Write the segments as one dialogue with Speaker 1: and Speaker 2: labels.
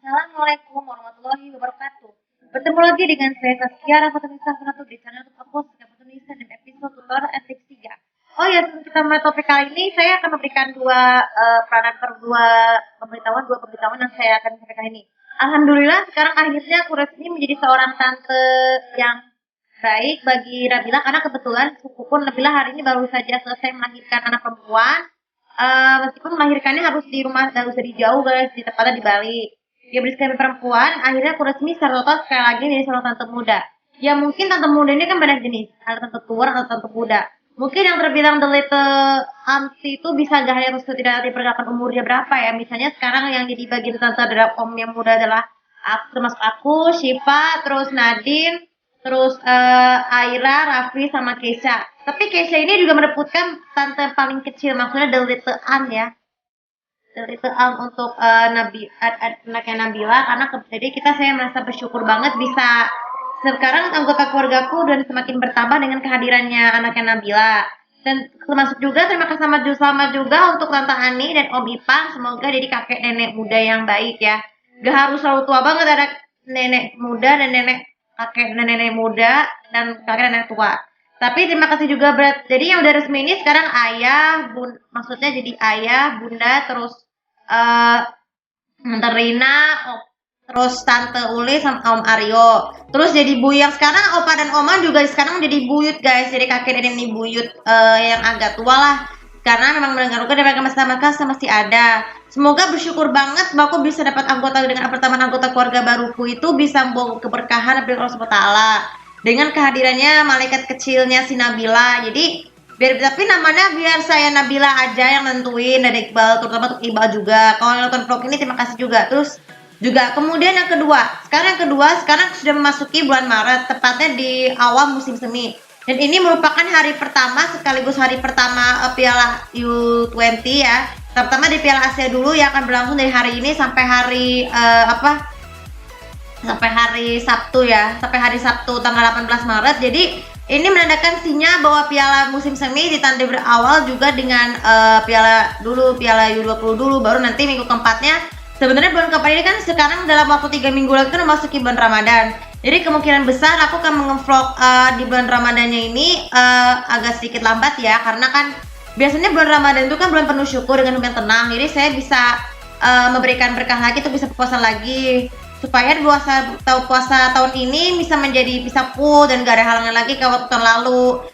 Speaker 1: Assalamualaikum warahmatullahi wabarakatuh. Bertemu lagi dengan saya Saskia Rafathunisa Sunatu di channel YouTube aku Saskia Rafathunisa dan episode tutorial ethics 3. Oh ya, sebelum kita mulai topik kali ini, saya akan memberikan dua pemberitahuan yang saya akan sampaikan ini. Alhamdulillah, sekarang akhirnya aku resmi menjadi seorang tante yang baik bagi Nabila karena kebetulan sepupu Nabila hari ini baru saja selesai melahirkan anak perempuan. Meskipun melahirkannya harus di rumah, harus dari jauh guys, di tepatnya di Bali. Dia bersih kami perempuan, akhirnya aku resmi secara total sekali lagi jadi seorang tante muda. Ya mungkin tante muda ini kan banyak jenis, ada tante tua atau tante muda. Mungkin yang terbilang the little auntie itu bisa gak hanya terus tidak diperkirakan umurnya berapa ya. Misalnya sekarang yang jadi bagian tante adalah om yang muda adalah aku, termasuk aku, Syifa, terus Nadine, terus Aira, Raffi, sama Keisha. Tapi Keisha ini juga merebutkan tante paling kecil, maksudnya the little aunt ya. The little aunt untuk anaknya Nabila, karena jadi saya merasa bersyukur banget bisa sekarang anggota keluargaku dan semakin bertambah dengan kehadirannya anaknya Nabila. Dan termasuk juga terima kasih sama juga untuk Tante Ani dan Om Ipang, semoga jadi kakek nenek muda yang baik ya. Gak harus selalu tua banget, ada nenek muda dan kakek nenek muda dan kakek nenek tua. Tapi terima kasih juga berat. Jadi yang udah resmi ini sekarang ayah, maksudnya jadi ayah, bunda, terus Tante Rina, terus Tante Uli sama Om Aryo. Terus jadi buyut sekarang opa dan oma juga sekarang jadi buyut guys. Jadi kakek dan nenek buyut yang agak tua lah. Karena memang mendengar dan mereka masih ada. Semoga bersyukur banget bahwa aku bisa dapat pertambahan anggota keluarga baruku itu bisa membawa keberkahan dari Allah Subhanahu wa taala. Dengan kehadirannya malaikat kecilnya si Nabila. Jadi tapi namanya biar saya Nabila aja yang nentuin dan Iqbal, terutama untuk Iqbal juga. Kalau nonton vlog ini terima kasih juga. Terus juga kemudian yang kedua sekarang sudah memasuki bulan Maret, tepatnya di awal musim semi. Dan ini merupakan hari pertama sekaligus hari pertama Piala U20 ya. Pertama di Piala Asia dulu yang akan berlangsung dari hari ini sampai hari sampai hari Sabtu ya, sampai hari Sabtu tanggal 18 Maret. Jadi ini menandakan sinyal bahwa Piala musim semi ditanda berawal juga dengan Piala U20 dulu, baru nanti minggu keempatnya. Sebenarnya bulan keempat ini kan sekarang dalam waktu 3 minggu lagi kan memasuki bulan Ramadan. Jadi kemungkinan besar aku akan mengevlog di bulan Ramadannya ini agak sedikit lambat ya, karena kan biasanya bulan Ramadan itu kan bulan penuh syukur dengan yang tenang. Jadi saya bisa memberikan berkah lagi, tuh bisa puasa lagi, supaya puasa tahun ini bisa full dan gak ada halangan lagi kayak waktu tahun lalu.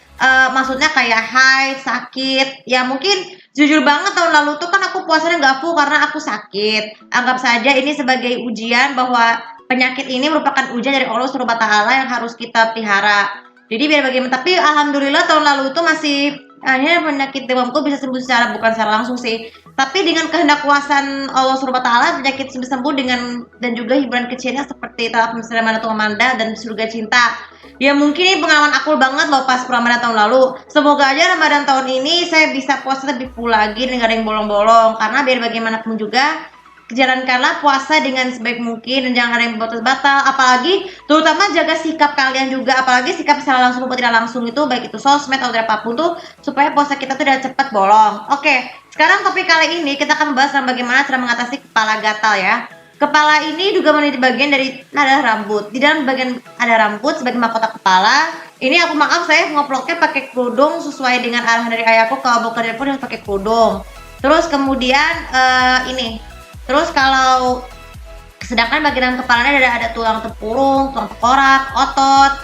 Speaker 1: Maksudnya kayak haid, sakit. Ya mungkin jujur banget tahun lalu tuh kan aku puasanya gak full karena aku sakit. Anggap saja ini sebagai ujian bahwa penyakit ini merupakan ujian dari Allah Subhanahu wa taala yang harus kita pelihara. Jadi biar bagaimana, tapi alhamdulillah tahun lalu itu masih akhirnya penyakit demamku bisa sembuh bukan secara langsung sih, tapi dengan kehendak kuasaan Allah Subhanahu wa taala penyakit bisa sembuh dengan dan juga hiburan kecilnya seperti Talak Mesra Manatu Amanda dan Surga Cinta. Ya mungkin ini pengalaman aku banget loh pas Ramadan tahun lalu. Semoga aja Ramadan tahun ini saya bisa puasa lebih full lagi dan gak ada yang bolong-bolong, karena biar bagaimanapun juga jalankanlah puasa dengan sebaik mungkin dan jangan ada yang batal, apalagi terutama jaga sikap kalian juga, apalagi sikap secara langsung maupun tidak langsung itu, baik itu sosmed atau apapun tuh, supaya puasa kita tuh udah cepat bolong. Oke, sekarang topik kali ini kita akan membahas tentang bagaimana cara mengatasi kepala gatal ya. Kepala ini juga menjadi bagian dari ada rambut. Di dalam bagian ada rambut sebagai mahkota kepala. Ini aku saya ngevlognya pakai kerudung sesuai dengan arahan dari ayahku, kalau mau kerja pun harus pakai kerudung. Terus kemudian Terus kalau sedangkan bagian kepalanya ada tulang tempurung, tulang tengkorak, otak.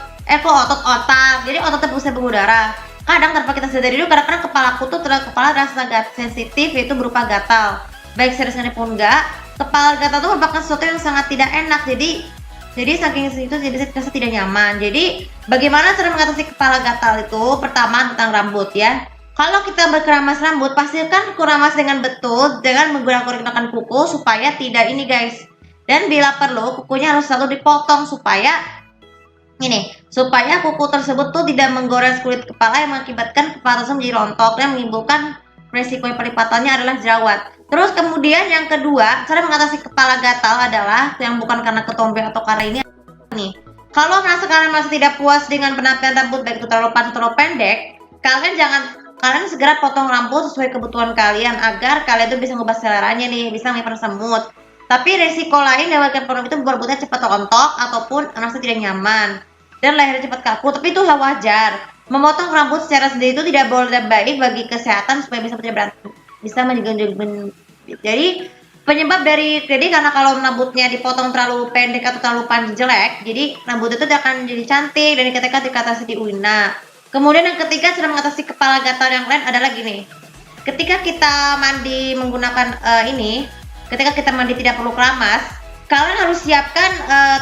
Speaker 1: Jadi otot bisa berudara. Kadang tanpa kita sadari dulu, kadang-kadang kepalaku tuh kepala terasa sensitif, yaitu berupa gatal. Baik serius pun enggak, kepala gatal itu merupakan sesuatu yang sangat tidak enak. Jadi saking itu jadi terasa tidak nyaman. Jadi bagaimana cara mengatasi kepala gatal itu? Pertama tentang rambut ya. Kalau kita berkeramas rambut, pastikan keramas dengan betul dengan menggunakan kuku supaya tidak ini guys. Dan bila perlu, kukunya harus selalu dipotong supaya kuku tersebut tuh tidak menggores kulit kepala yang mengakibatkan kepala tersebut menjadi rontok dan menimbulkan resiko pelipatannya adalah jerawat. Terus kemudian yang kedua, cara mengatasi kepala gatal adalah yang bukan karena ketombe atau karena ini nih. Kalau kalian masih tidak puas dengan penampilan rambut baik itu terlalu panjang atau terlalu pendek, kalian segera potong rambut sesuai kebutuhan kalian agar kalian tuh bisa ngubah seleranya nih, bisa menghilangkan semut. Tapi resiko lain dapatkan pornografi itu rambutnya cepat rontok ataupun merasa tidak nyaman dan lehernya cepat kaku, tapi itulah wajar. Memotong rambut secara sendiri itu tidak boleh baik bagi kesehatan supaya bisa menjaga. Jadi jadi karena kalau rambutnya dipotong terlalu pendek atau terlalu panjang jelek, jadi rambut itu tidak akan jadi cantik dan ketika dikatasi di Uina. Kemudian yang ketiga, cara mengatasi kepala gatal yang lain adalah gini. Ketika kita mandi menggunakan ketika kita mandi tidak perlu keramas, kalian harus siapkan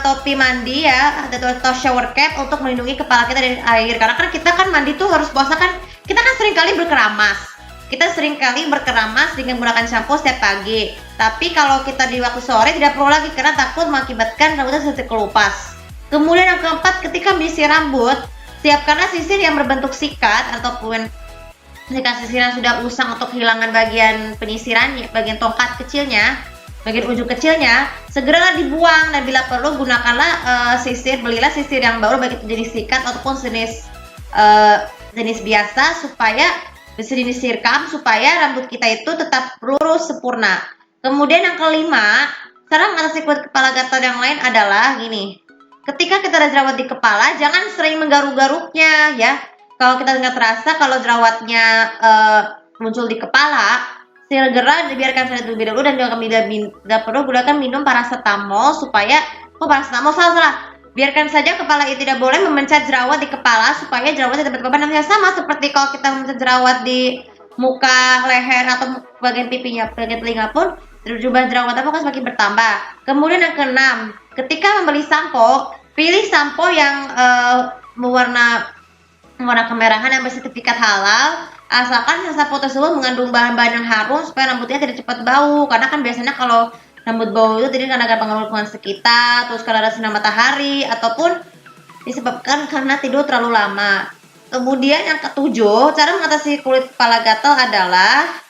Speaker 1: topi mandi ya atau shower cap untuk melindungi kepala kita dari air. Karena kan kita kan mandi tuh harus puasa kan, kita kan sering kali berkeramas. Kita seringkali berkeramas dengan menggunakan shampoo setiap pagi. Tapi kalau kita di waktu sore tidak perlu lagi karena takut mengakibatkan rambutnya sedikit kelupas. Kemudian yang keempat, ketika menyisir rambut, siapkanlah sisir yang berbentuk sikat ataupun jika sisir yang sudah usang untuk kehilangan bagian penyisirannya, bagian tongkat kecilnya, bagian ujung kecilnya, segeralah dibuang dan bila perlu gunakanlah belilah sisir yang baru baik itu jenis sikat ataupun jenis biasa supaya bisa disirkam supaya rambut kita itu tetap lurus sempurna. Kemudian yang kelima, cara mengatasi kulit kepala gatal yang lain adalah gini. Ketika kita ada jerawat di kepala, jangan sering menggaruk-garuknya ya. Kalau kita nggak terasa kalau jerawatnya muncul di kepala, segera dibiarkan saja terlebih dahulu dan jangan tidak perlu gunakan minum paracetamol supaya paracetamol salah. Biarkan saja kepala itu tidak boleh memencet jerawat di kepala supaya jerawatnya tidak berkorban. Nantinya sama seperti kalau kita memencet jerawat di muka, leher atau bagian pipinya, bagian telinga pun jumlah jerawat akan semakin bertambah. Kemudian yang keenam, ketika membeli sampo, pilih sampo yang mewarna kemerahan yang bersertifikat halal, asalkan sampo tersebut mengandung bahan-bahan yang harum supaya rambutnya tidak cepat bau. Karena kan biasanya kalau rambut bau itu jadi karena pengaruh lingkungan sekitar, terus karena ada sinar matahari, ataupun disebabkan karena tidur terlalu lama. Kemudian yang ketujuh, cara mengatasi kulit kepala gatal adalah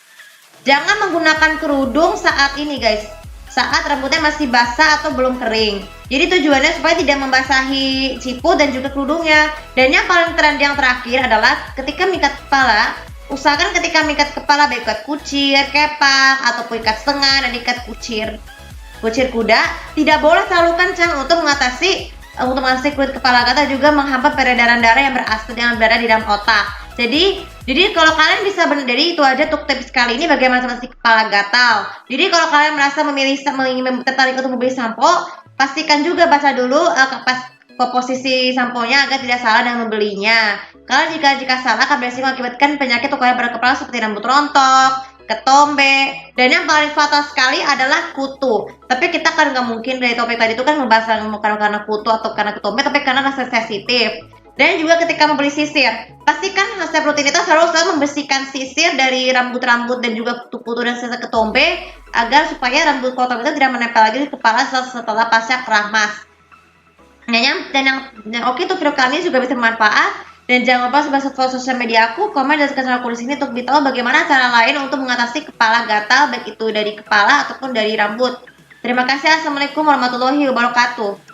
Speaker 1: jangan menggunakan kerudung saat ini guys, saat rambutnya masih basah atau belum kering. Jadi tujuannya supaya tidak membasahi sipu dan juga kerudungnya. Dan yang paling yang terakhir adalah ketika mengikat kepala, usahakan ketika mengikat kepala baik ikat kucir, kepak, ataupun ikat setengah dan ikat kucir kuda, tidak boleh terlalu kencang untuk mengatasi kulit kepala gatal, juga menghambat peredaran darah yang berada di dalam otak. Jadi kalau kalian bisa jadi itu aja untuk tips kali ini bagaimana mengatasi kepala gatal. Jadi kalau kalian merasa tertarik untuk membeli sampo, pastikan juga baca dulu komposisi samponya agar tidak salah dalam membelinya. Karena jika salah akan beresiko mengakibatkan penyakit ukuran pada kepala seperti rambut rontok, ketombe, dan yang paling fatal sekali adalah kutu. Tapi kita kan nggak mungkin dari topik tadi itu kan membahas bukan karena kutu atau karena ketombe, tapi karena rasa sensitif. Dan juga ketika membeli sisir, pastikan setiap rutinitas harus selalu membersihkan sisir dari rambut-rambut dan juga kutu-kutu dan sisa ketombe agar supaya rambut kotor itu tidak menempel lagi di kepala setelah pasca keramas. Dan yang oke untuk video kali ini juga bisa bermanfaat. Dan jangan lupa follow sosial media aku, komen dan subscribe aku di sini untuk tahu bagaimana cara lain untuk mengatasi kepala gatal baik itu dari kepala ataupun dari rambut. Terima kasih. Assalamualaikum warahmatullahi wabarakatuh.